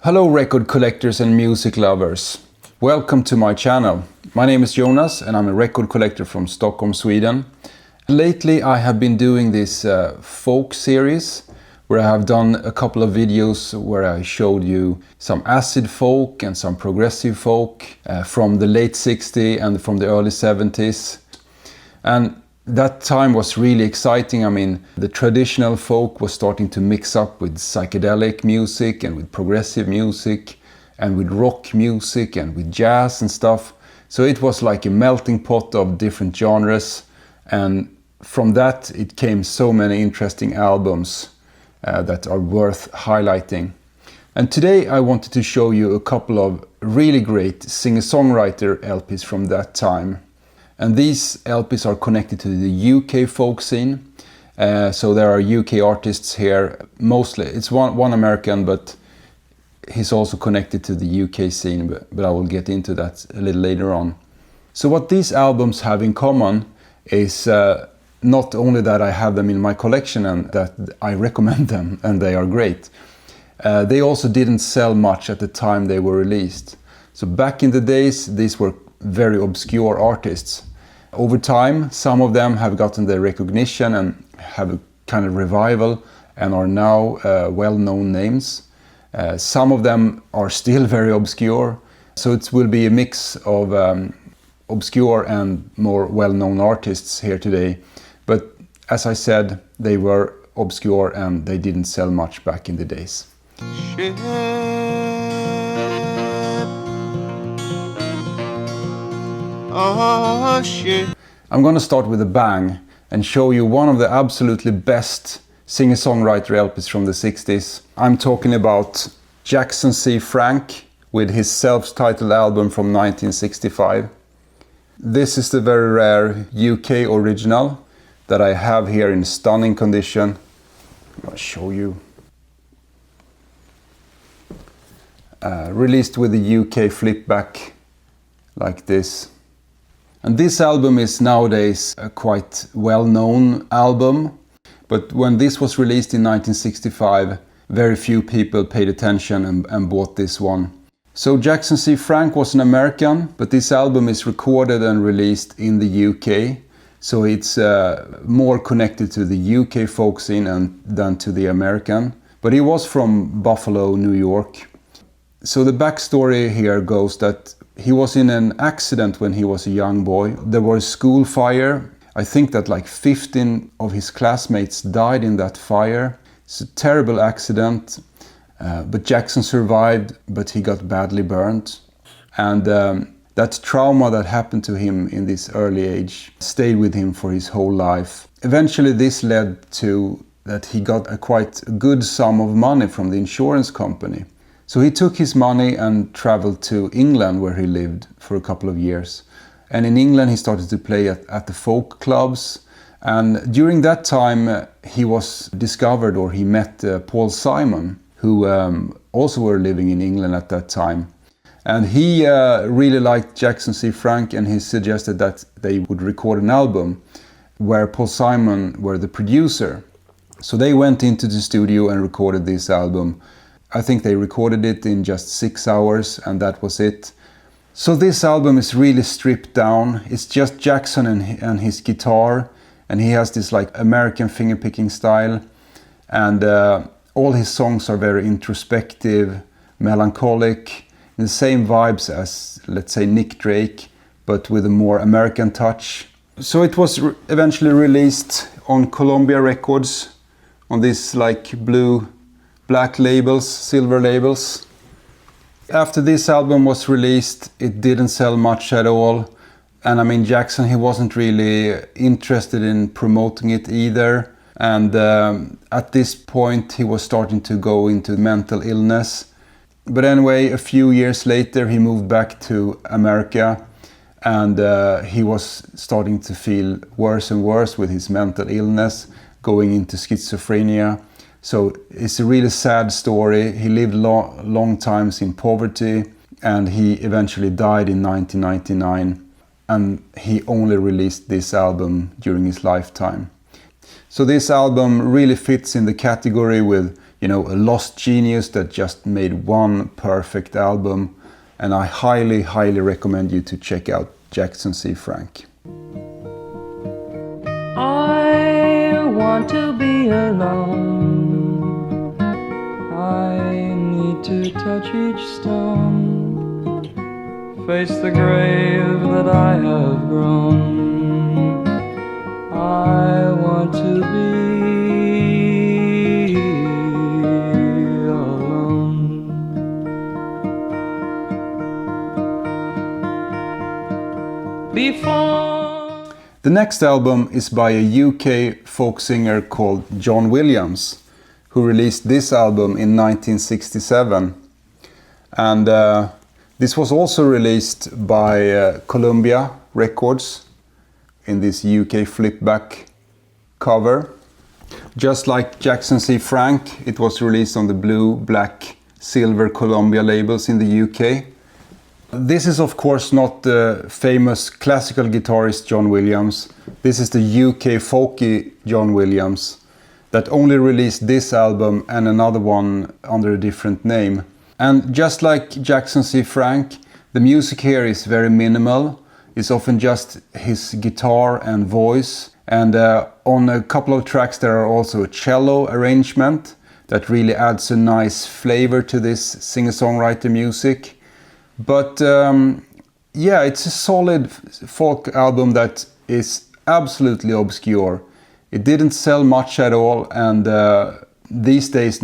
Hello record collectors and music lovers. Welcome to my channel. My name is Jonas and I'm a record collector from Stockholm, Sweden. Lately I have been doing this folk series where I have done a couple of videos where I showed you some acid folk and some progressive folk from the late 60s and from the early 70s. And that time was really exciting. I mean, the traditional folk was starting to mix up with psychedelic music and with progressive music and with rock music and with jazz and stuff. So it was like a melting pot of different genres, and from that it came so many interesting albums that are worth highlighting. And today I wanted to show you a couple of really great singer-songwriter LPs from that time. And these LPs are connected to the UK folk scene. So there are UK artists here, mostly. It's one American, but he's also connected to the UK scene, but I will get into that a little later on. So what these albums have in common is not only that I have them in my collection and that I recommend them and they are great. They also didn't sell much at the time they were released. So back in the days, these were very obscure artists. Over time, some of them have gotten their recognition and have a kind of revival and are now well-known names. Some of them are still very obscure, so it will be a mix of obscure and more well-known artists here today. But as I said, they were obscure and they didn't sell much back in the days. Oh, shit. I'm gonna start with a bang and show you one of the absolutely best singer-songwriter LPs from the 60s. I'm talking about Jackson C. Frank with his self-titled album from 1965. This is the very rare UK original that I have here in stunning condition. I'm gonna show you. Released with the UK flipback like this. And this album is nowadays a quite well-known album, but when this was released in 1965, very few people paid attention and bought this one. So Jackson C. Frank was an American, but this album is recorded and released in the UK, so it's more connected to the UK folk scene than to the American. But he was from Buffalo, New York. So the backstory here goes that he was in an accident when he was a young boy. There was a school fire. I think that like 15 of his classmates died in that fire. It's a terrible accident, but Jackson survived, but he got badly burnt. And that trauma that happened to him in this early age stayed with him for his whole life. Eventually this led to that he got a quite good sum of money from the insurance company. So he took his money and traveled to England, where he lived for a couple of years. And in England he started to play at the folk clubs. And during that time he was discovered, or he met Paul Simon, who also were living in England at that time. And he really liked Jackson C. Frank, and he suggested that they would record an album where Paul Simon were the producer. So they went into the studio and recorded this album. I think they recorded it in just 6 hours, and that was it. So this album is really stripped down. It's just Jackson and his guitar, and he has this like American fingerpicking style. And all his songs are very introspective, melancholic, the same vibes as, let's say, Nick Drake, but with a more American touch. So it was eventually released on Columbia Records on this like black labels, silver labels. After this album was released, it didn't sell much at all. And I mean, Jackson, he wasn't really interested in promoting it either. And at this point, he was starting to go into mental illness. But anyway, a few years later, he moved back to America. And he was starting to feel worse and worse with his mental illness, going into schizophrenia. So it's a really sad story. He lived long times in poverty, and he eventually died in 1999. And he only released this album during his lifetime. So this album really fits in the category with a lost genius that just made one perfect album. And I highly, highly recommend you to check out Jackson C. Frank. I want to be alone. I need to touch each stone, face the grave that I have grown. I want to be alone. Before The next album is by a UK folk singer called John Williams, who released this album in 1967. And this was also released by Columbia Records in this UK flipback cover. Just like Jackson C. Frank, it was released on the blue, black, silver Columbia labels in the UK. This is of course not the famous classical guitarist John Williams. This is the UK folky John Williams that only released this album and another one under a different name. And just like Jackson C. Frank, the music here is very minimal. It's often just his guitar and voice. And on a couple of tracks there are also a cello arrangement that really adds a nice flavor to this singer-songwriter music. But yeah, it's a solid folk album that is absolutely obscure. It didn't sell much at all, and these days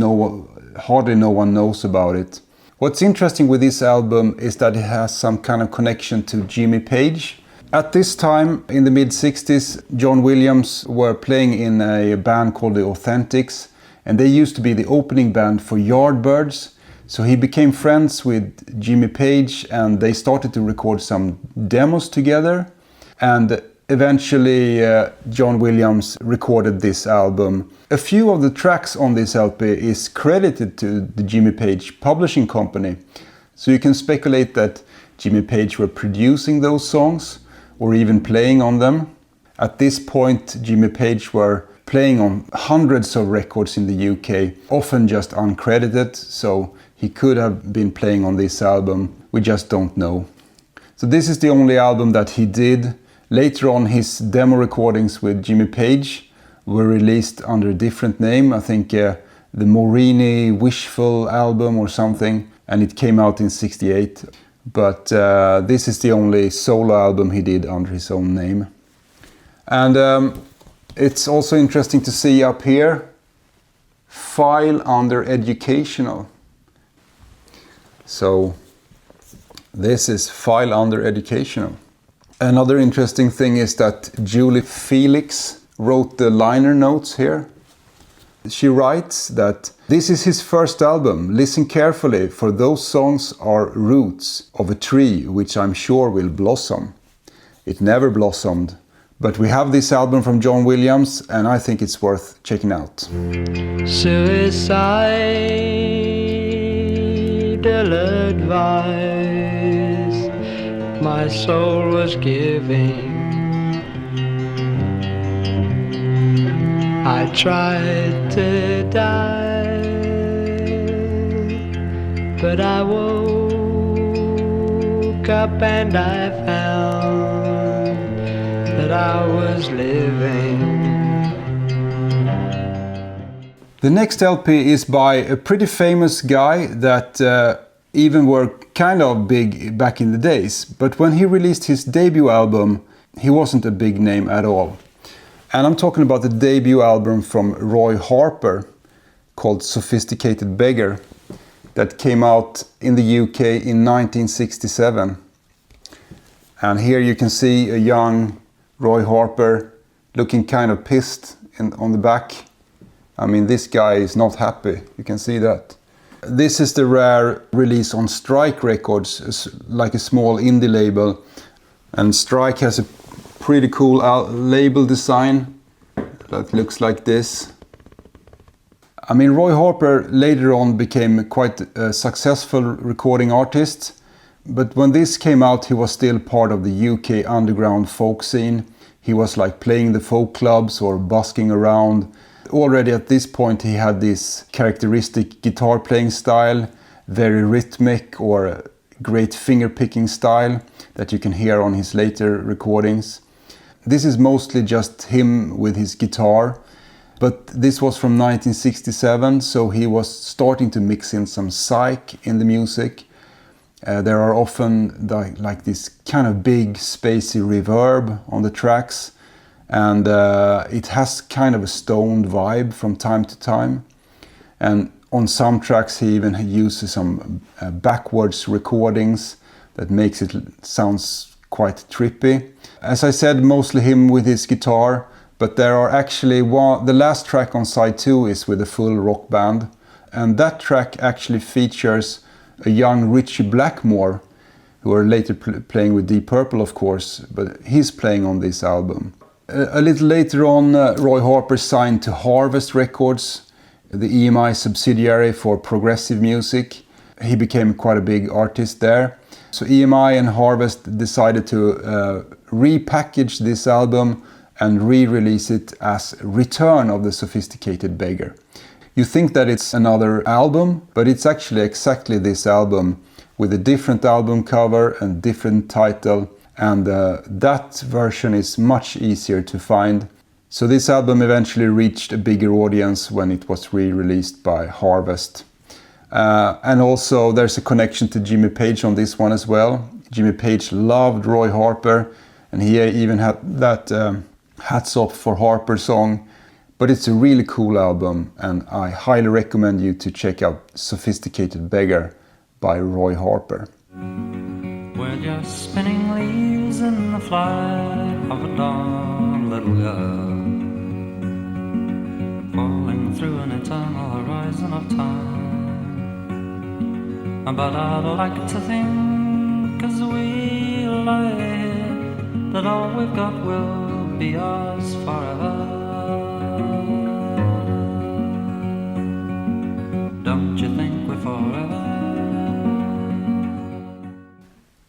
hardly no one knows about it. What's interesting with this album is that it has some kind of connection to Jimmy Page. At this time, in the mid-60s, John Williams were playing in a band called the Authentics, and they used to be the opening band for Yardbirds. So he became friends with Jimmy Page and they started to record some demos together. And eventually John Williams recorded this album. A few of the tracks on this LP is credited to the Jimmy Page publishing company. So you can speculate that Jimmy Page were producing those songs or even playing on them. At this point, Jimmy Page were playing on hundreds of records in the UK, often just uncredited, so he could have been playing on this album, we just don't know. So this is the only album that he did. Later on his demo recordings with Jimmy Page were released under a different name, I think the Morini Wishful album or something, and it came out in '68. But this is the only solo album he did under his own name. And it's also interesting to see up here, file under educational. So this is file under educational. Another interesting thing is that Julie Felix wrote the liner notes here. She writes that this is his first album. Listen carefully, for those songs are roots of a tree which I'm sure will blossom. It never blossomed. But we have this album from John Williams and I think it's worth checking out. Suicidal advice my soul was giving. I tried to die, but I woke up and I found that I was living. The next LP is by a pretty famous guy that even were kind of big back in the days. But when he released his debut album, he wasn't a big name at all. And I'm talking about the debut album from Roy Harper called Sophisticated Beggar that came out in the UK in 1967. And here you can see a young Roy Harper looking kind of pissed on the back. I mean, this guy is not happy, you can see that. This is the rare release on Strike Records, like a small indie label. And Strike has a pretty cool label design that looks like this. I mean, Roy Harper later on became quite a successful recording artist. But when this came out, he was still part of the UK underground folk scene. He was like playing the folk clubs or busking around. already at this point he had this characteristic guitar playing style, very rhythmic or great finger picking style that you can hear on his later recordings. This is mostly just him with his guitar, but this was from 1967, so he was starting to mix in some psych in the music. There are often like this kind of big spacey reverb on the tracks, and it has kind of a stoned vibe from time to time. And on some tracks he even uses some backwards recordings that makes it sounds quite trippy. As I said, mostly him with his guitar, but there are actually the last track on side 2 is with a full rock band, and that track actually features a young Richie Blackmore, who are later playing with Deep Purple, of course, but he's playing on this album. A little later on, Roy Harper signed to Harvest Records, the EMI subsidiary for progressive music. He became quite a big artist there. So EMI and Harvest decided to repackage this album and re-release it as Return of the Sophisticated Beggar. You think that it's another album, but it's actually exactly this album with a different album cover and different title, and that version is much easier to find. So this album eventually reached a bigger audience when it was re-released by Harvest. And also there's a connection to Jimmy Page on this one as well. Jimmy Page loved Roy Harper, and he even had that Hats Off for Harper song. But it's a really cool album, and I highly recommend you to check out Sophisticated Beggar by Roy Harper. We're just spinning leaves in the flight of a dawn, little girl, falling through an eternal horizon of time. But I'd like to think as we lie here that all we've got will be ours forever. Don't you think we're forever?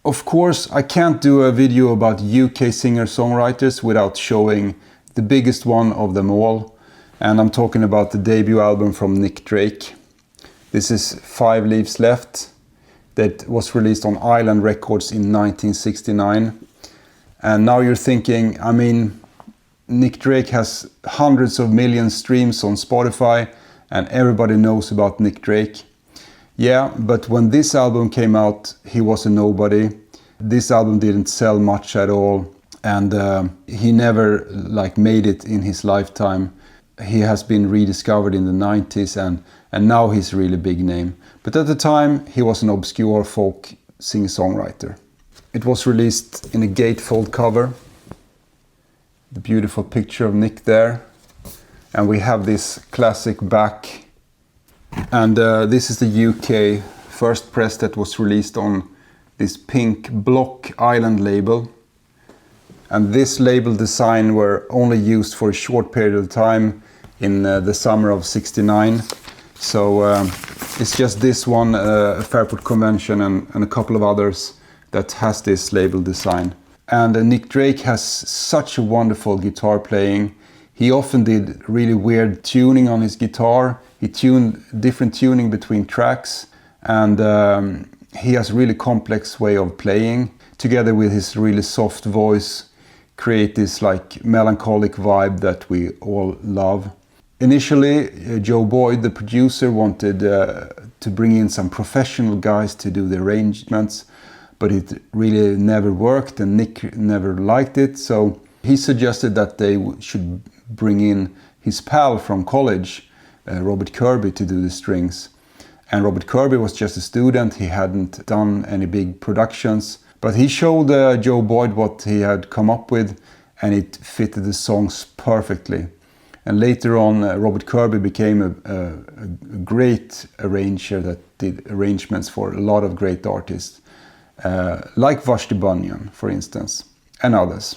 Of course, I can't do a video about UK singer-songwriters without showing the biggest one of them all. And I'm talking about the debut album from Nick Drake. This is 5 Leaves Left, that was released on Island Records in 1969. And now you're thinking, I mean, Nick Drake has hundreds of million streams on Spotify, and everybody knows about Nick Drake. Yeah, but when this album came out, he was a nobody. This album didn't sell much at all, and he never made it in his lifetime. He has been rediscovered in the 90s, and now he's a really big name. But at the time, he was an obscure folk singer-songwriter. It was released in a gatefold cover. The beautiful picture of Nick there. And we have this classic back. And this is the UK first press that was released on this pink Block Island label. And this label design were only used for a short period of time in the summer of '69. So it's just this one, a Fairport Convention and a couple of others that has this label design. And Nick Drake has such a wonderful guitar playing. He often did really weird tuning on his guitar. He tuned different tuning between tracks, and he has a really complex way of playing. Together with his really soft voice, create this melancholic vibe that we all love. Initially, Joe Boyd, the producer, wanted to bring in some professional guys to do the arrangements, but it really never worked, and Nick never liked it. So he suggested that they should bring in his pal from college, Robert Kirby, to do the strings. And Robert Kirby was just a student. He hadn't done any big productions, but he showed Joe Boyd what he had come up with, and it fitted the songs perfectly. And later on, Robert Kirby became a great arranger that did arrangements for a lot of great artists, like Vashti Bunyan, for instance, and others.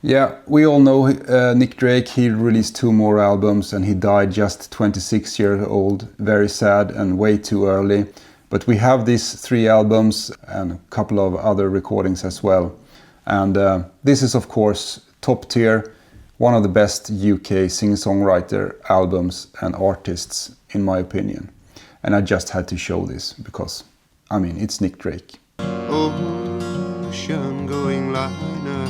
Yeah, we all know Nick Drake. He released 2 more albums and he died just 26 years old. Very sad and way too early. But we have these 3 albums and a couple of other recordings as well. And this is of course top tier. One of the best UK singer-songwriter albums and artists, in my opinion. And I just had to show this because, I mean, it's Nick Drake. Ocean going liner.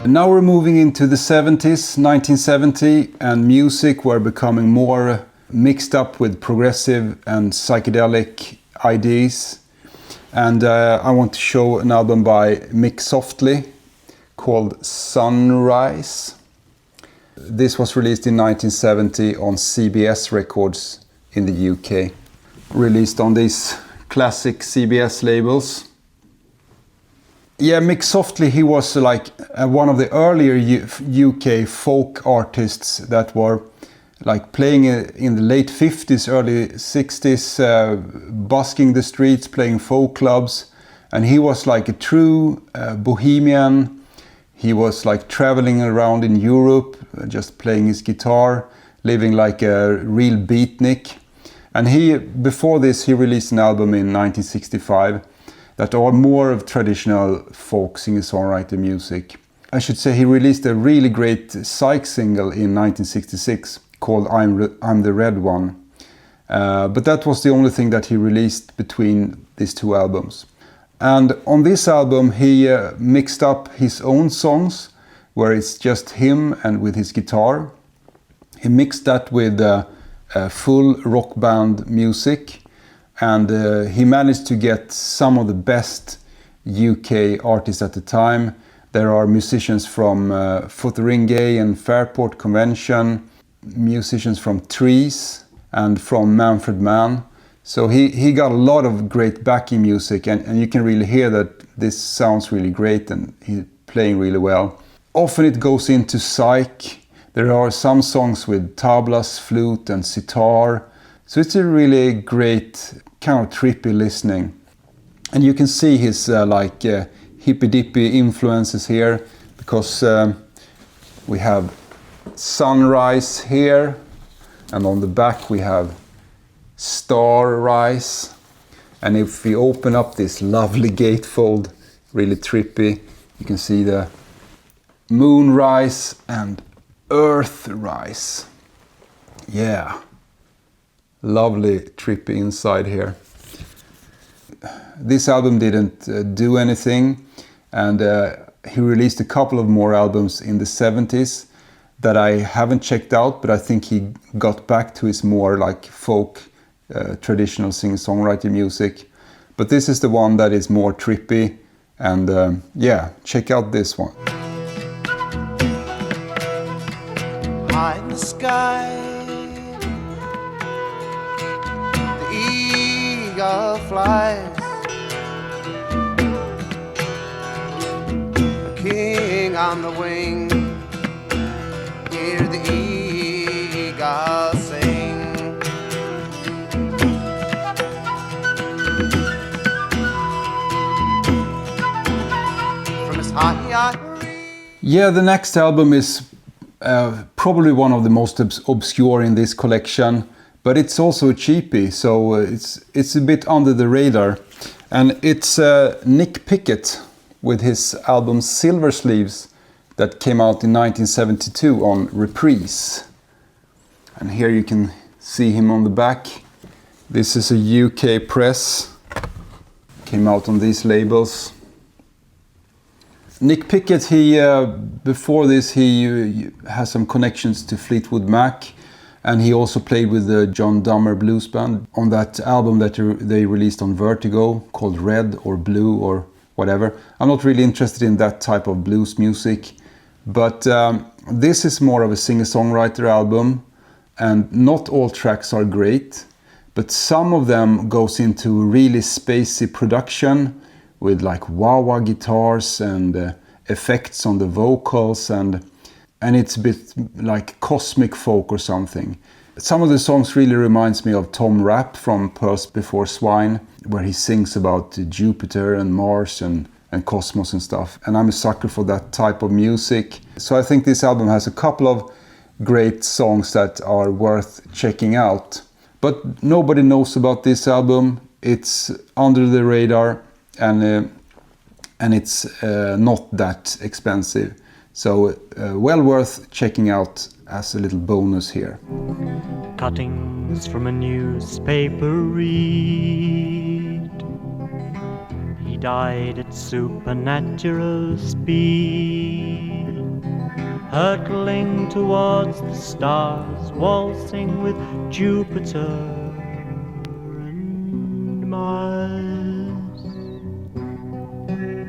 Now we're moving into the 70s, 1970, and music were becoming more mixed up with progressive and psychedelic ideas. And I want to show an album by Mick Softley called Sunrise. This was released in 1970 on CBS Records in the UK. Released on these classic CBS labels. Yeah, Mick Softley, he was like one of the earlier UK folk artists that were like playing in the late 50s, early 60s, busking the streets, playing folk clubs. And he was like a true bohemian. He was like traveling around in Europe, just playing his guitar, living like a real beatnik. And before this, he released an album in 1965 that are more of traditional folk singer-songwriter music. I should say he released a really great psych single in 1966 called I'm the Red One. But that was the only thing that he released between these two albums. And on this album he mixed up his own songs, where it's just him and with his guitar. He mixed that with full rock band music, and he managed to get some of the best UK artists at the time. There are musicians from Fotheringay and Fairport Convention, musicians from Trees and from Manfred Mann. So he got a lot of great backing music, and you can really hear that this sounds really great and he's playing really well. Often it goes into psych. There are some songs with tablas, flute and sitar. So it's a really great kind of trippy listening. And you can see his hippy-dippy influences here, because we have Sunrise here, and on the back we have Star Rise. And if we open up this lovely gatefold, really trippy, you can see the Moonrise and Earthrise. Yeah, lovely trippy inside here. This album didn't do anything, and he released a couple of more albums in the 70s that I haven't checked out, but I think he got back to his more like folk, traditional singer-songwriter music. But this is the one that is more trippy, and yeah, check out this one. High in the sky, the eagle flies, a king on the wing, hear the eagle sing. From his high Yeah, the next album is probably one of the most obscure in this collection, but it's also a cheapie, so it's a bit under the radar. And it's Nick Pickett with his album Silversleeves that came out in 1972 on Reprise. And here you can see him on the back. This is a UK press, came out on these labels. Nick Pickett, before this he has some connections to Fleetwood Mac, and he also played with the John Dummer Blues Band on that album that they released on Vertigo called Red or Blue or whatever. I'm not really interested in that type of blues music, but this is more of a singer-songwriter album, and not all tracks are great, but some of them goes into really spacey production with like wah-wah guitars and effects on the vocals, and it's a bit like cosmic folk or something. Some of the songs really reminds me of Tom Rapp from Pearls Before Swine, where he sings about Jupiter and Mars and cosmos and stuff, and I'm a sucker for that type of music. So I think this album has a couple of great songs that are worth checking out. But nobody knows about this album, it's under the radar, and and it's not that expensive. So well worth checking out as a little bonus here. Cuttings from a newspaper read. He died at supernatural speed, hurtling towards the stars, waltzing with Jupiter and Mars.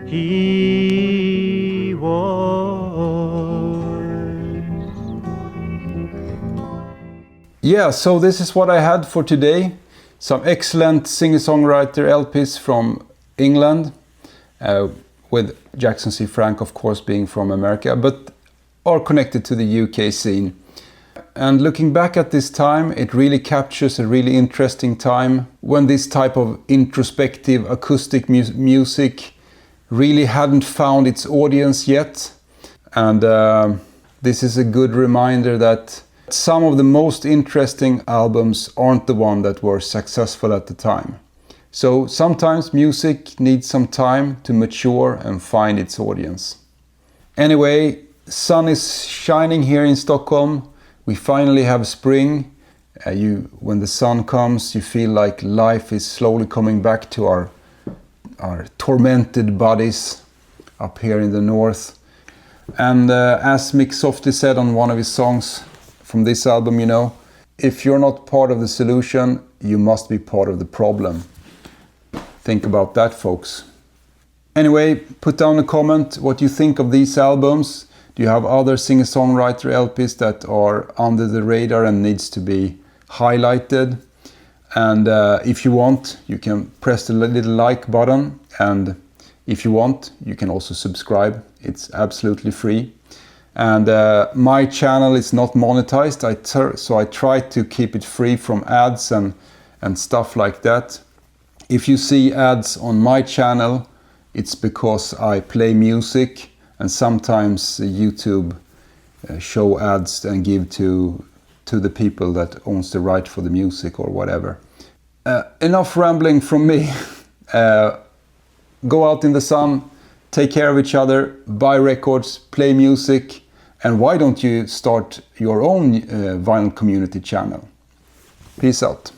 He was. Yeah, so this is what I had for today. Some excellent singer-songwriter LPs from England, with Jackson C. Frank, of course, being from America, but are connected to the UK scene. And looking back at this time, it really captures a really interesting time when this type of introspective acoustic music really hadn't found its audience yet. And this is a good reminder that some of the most interesting albums aren't the ones that were successful at the time. So sometimes music needs some time to mature and find its audience. Anyway, sun is shining here in Stockholm. We finally have spring. When the sun comes, you feel like life is slowly coming back to our tormented bodies up here in the north. And as Mick Softley said on one of his songs from this album, if you're not part of the solution, you must be part of the problem. Think about that, folks. Anyway, put down a comment what you think of these albums. Do you have other singer-songwriter LPs that are under the radar and needs to be highlighted? And if you want, you can press the little like button. And if you want, you can also subscribe. It's absolutely free. And my channel is not monetized, so I try to keep it free from ads and stuff like that. If you see ads on my channel, it's because I play music, and sometimes YouTube show ads and give to the people that owns the right for the music or whatever. Enough rambling from me. Go out in the sun, take care of each other, buy records, play music, and why don't you start your own vinyl community channel? Peace out.